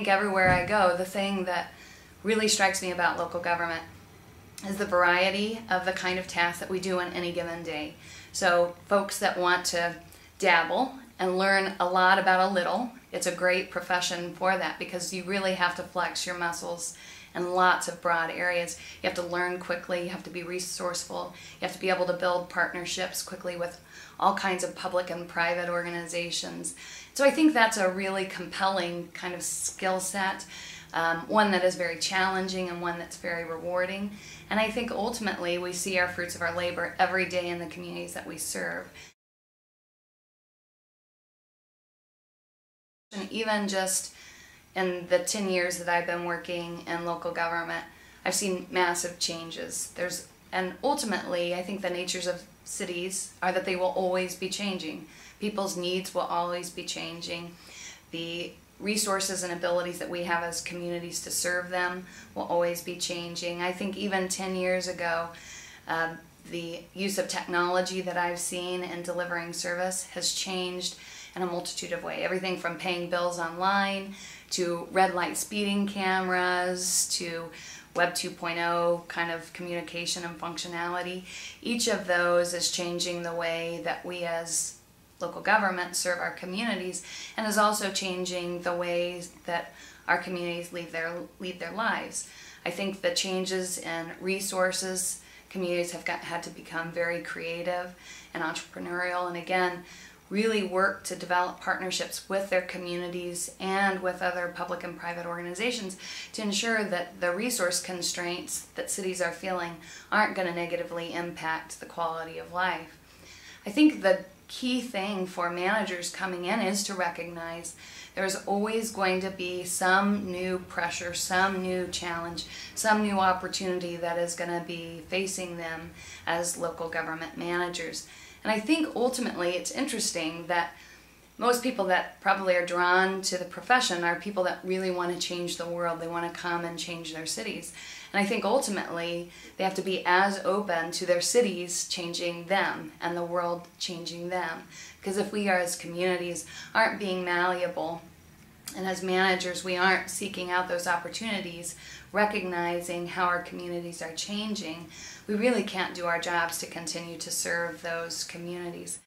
think everywhere I go, the thing that really strikes me about local government is the variety of the kind of tasks that we do on any given day. So folks that want to dabble and learn a lot about a little, it's a great profession for that because you really have to flex your muscles in lots of broad areas. You have to learn quickly, you have to be resourceful, you have to be able to build partnerships quickly with all kinds of public and private organizations. So I think that's a really compelling kind of skill set, one that is very challenging and one that's very rewarding. And I think ultimately we see our fruits of our labor every day in the communities that we serve. And even just in the 10 years that I've been working in local government, I've seen massive changes. And ultimately, I think the natures of cities are that they will always be changing. People's needs will always be changing. The resources and abilities that we have as communities to serve them will always be changing. I think even 10 years ago, the use of technology that I've seen in delivering service has changed in a multitude of ways. Everything from paying bills online, to red light speeding cameras, to Web 2.0 kind of communication and functionality. Each of those is changing the way that we as local government serve our communities, and is also changing the ways that our communities lead their lives. I think the changes in resources, communities have had to become very creative and entrepreneurial, and again, really work to develop partnerships with their communities and with other public and private organizations to ensure that the resource constraints that cities are feeling aren't going to negatively impact the quality of life. I think the key thing for managers coming in is to recognize there's always going to be some new pressure, some new challenge, some new opportunity that is going to be facing them as local government managers. And I think ultimately it's interesting that most people that probably are drawn to the profession are people that really want to change the world. They want to come and change their cities. And I think ultimately they have to be as open to their cities changing them and the world changing them. Because if we are as communities aren't being malleable, and as managers we aren't seeking out those opportunities, recognizing how our communities are changing, we really can't do our jobs to continue to serve those communities.